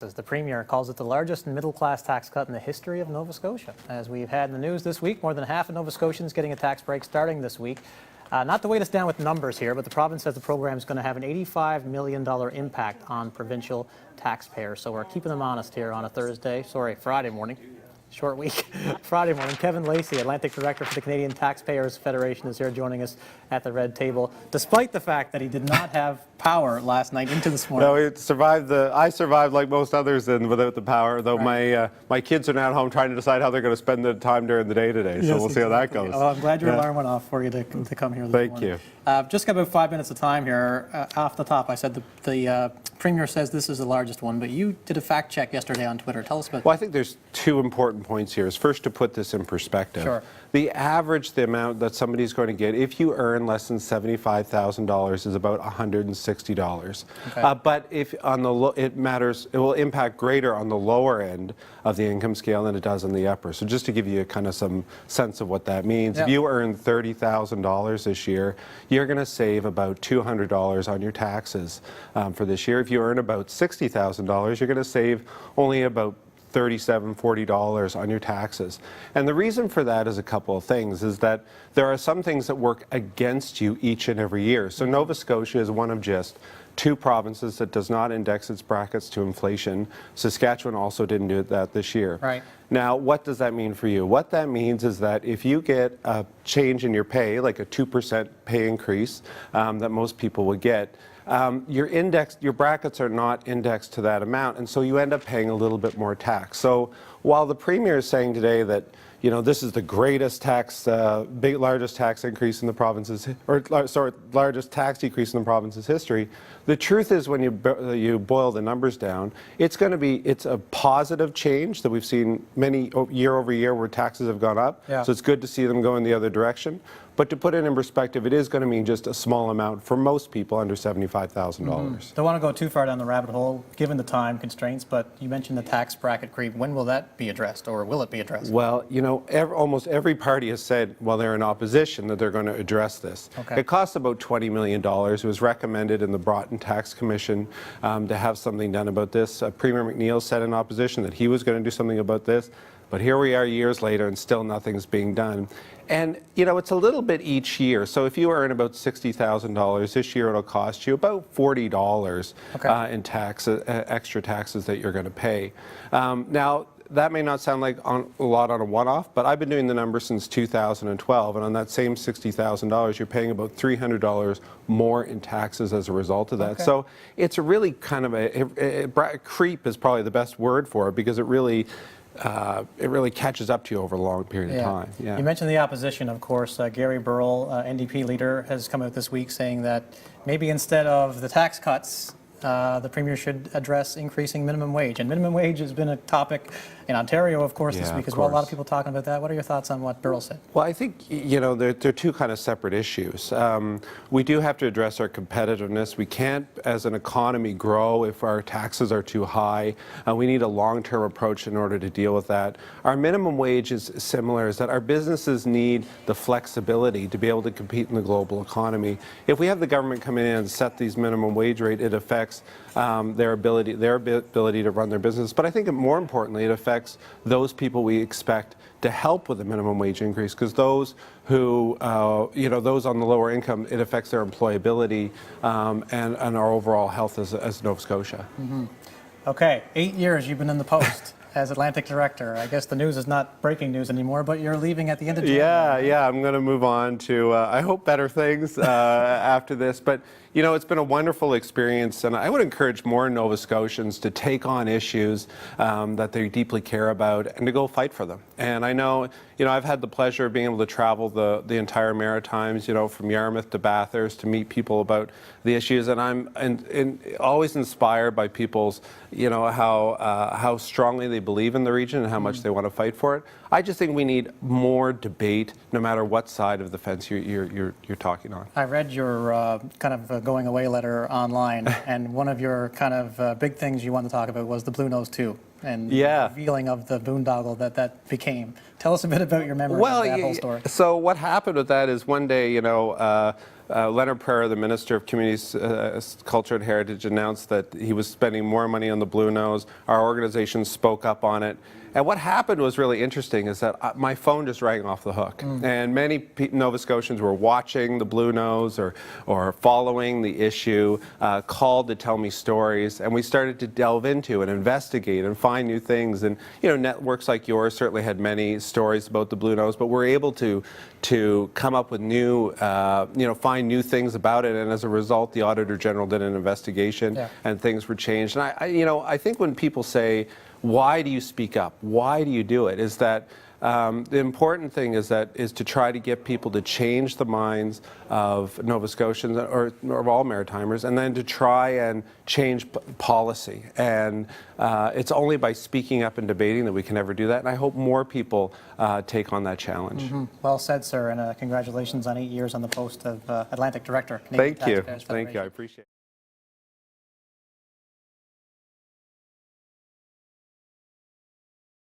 The Premier calls it the largest middle-class tax cut in the history of Nova Scotia. As we've had in the news this week, more than half of Nova Scotians getting a tax break starting this week. Not to weight us down with numbers here, but the province says the program is going to have an $85 million impact on provincial taxpayers. So we're keeping them honest here on a Friday morning. Short week. Friday morning. Kevin Lacey, Atlantic Director for the Canadian Taxpayers Federation, is here joining us at the red table, despite the fact that he did not have power last night into this morning. No, I survived like most others and without the power, though right. my kids are now at home trying to decide how they're going to spend the time during the day today, so we'll see how that goes. Well, I'm glad your alarm went off for you to come here this morning. Thank you. Just got about 5 minutes of time here. Off the top, I said the Premier says this is the largest one, but you did a fact check yesterday on Twitter. Tell us about that. Well, I think there's two important points here. First, to put this in perspective. Sure. The amount that somebody's going to get if you earn less than $75,000 is about $160. Okay. But if on the it will impact greater on the lower end of the income scale than it does on the upper. So just to give you kind of some sense of what that means, if you earn $30,000 this year, you're going to save about $200 on your taxes for this year. If you earn about $60,000, you're going to save only about $37, $40 on your taxes. And the reason for that is a couple of things, is that there are some things that work against you each and every year. So Nova Scotia is one of just two provinces that does not index its brackets to inflation. Saskatchewan also didn't do that this year. Right. Now, what does that mean for you? What that means is that if you get a change in your pay, like a 2% pay increase that most people would get, your brackets are not indexed to that amount, and so you end up paying a little bit more tax. So while the Premier is saying today that this is the greatest largest tax increase in the province's, largest tax decrease in the province's history, the truth is when you boil the numbers down, it's a positive change that we've seen many year over year where taxes have gone up. Yeah. So it's good to see them go in the other direction. But to put it in perspective, it is going to mean just a small amount for most people under $75,000. Don't want to go too far down the rabbit hole, given the time constraints, but you mentioned the tax bracket creep. When will that be addressed, or will it be addressed? Well, almost every party has said, while they're in opposition, that they're going to address this. Okay. It costs about $20 million. It was recommended in the Broughton Tax Commission to have something done about this. Premier McNeil said in opposition that he was going to do something about this. But here we are years later and still nothing's being done. And, it's a little bit each year. So if you earn about $60,000 this year, it'll cost you about $40 in extra taxes that you're going to pay. Now, that may not sound like a lot on a one-off, but I've been doing the numbers since 2012, and on that same $60,000, you're paying about $300 more in taxes as a result of that. Okay. So it's a really kind of a creep is probably the best word for it, because it really catches up to you over a long period of time. Yeah. You mentioned the opposition, of course. Gary Burrell, NDP leader, has come out this week saying that maybe instead of the tax cuts, the Premier should address increasing minimum wage. And minimum wage has been a topic in Ontario, of course, this week as well. A lot of people talking about that. What are your thoughts on what Burrell said? Well, I think, they're two kind of separate issues. We do have to address our competitiveness. We can't, as an economy, grow if our taxes are too high. We need a long-term approach in order to deal with that. Our minimum wage is similar, is that our businesses need the flexibility to be able to compete in the global economy. If we have the government come in and set these minimum wage rate, it affects their ability to run their business. But I think more importantly, it affects those people we expect to help with the minimum wage increase, because those who, those on the lower income, it affects their employability and our overall health as Nova Scotia. Mm-hmm. Okay, 8 years you've been in the post as Atlantic Director. I guess the news is not breaking news anymore, but you're leaving at the end of January. Yeah, I'm going to move on to, I hope, better things after this. But, it's been a wonderful experience, and I would encourage more Nova Scotians to take on issues that they deeply care about and to go fight for them. And I know, I've had the pleasure of being able to travel the entire Maritimes, from Yarmouth to Bathurst, to meet people about the issues, and I'm always inspired by people's, how strongly they believe in the region and how much they want to fight for it. I just think we need more debate, no matter what side of the fence you're talking on. I read your kind of going away letter online, and one of your kind of big things you wanted to talk about was the Bluenose 2 and the revealing of the boondoggle that became. Tell us a bit about your memory of that whole story. So what happened with that is one day, Leonard Prairie, the Minister of Communities, Culture and Heritage, announced that he was spending more money on the Bluenose. Our organization spoke up on it. And what happened was really interesting is that my phone just rang off the hook. And many Nova Scotians were watching the Bluenose or following the issue, called to tell me stories. And we started to delve into and investigate and find new things. And, you know, networks like yours certainly had many stories about the Bluenose, but we're able to come up with new, find new things about it. And as a result, the Auditor General did an investigation and things were changed. And I think when people say, why do you speak up? Why do you do it? Is that the important thing is to try to get people to change the minds of Nova Scotians or of all Maritimers, and then to try and change policy. And it's only by speaking up and debating that we can ever do that. And I hope more people take on that challenge. Well said, sir, and congratulations on 8 years on the post of Atlantic Director. Canadian Thank you. Taxpayers Thank you. I Federation. appreciate it.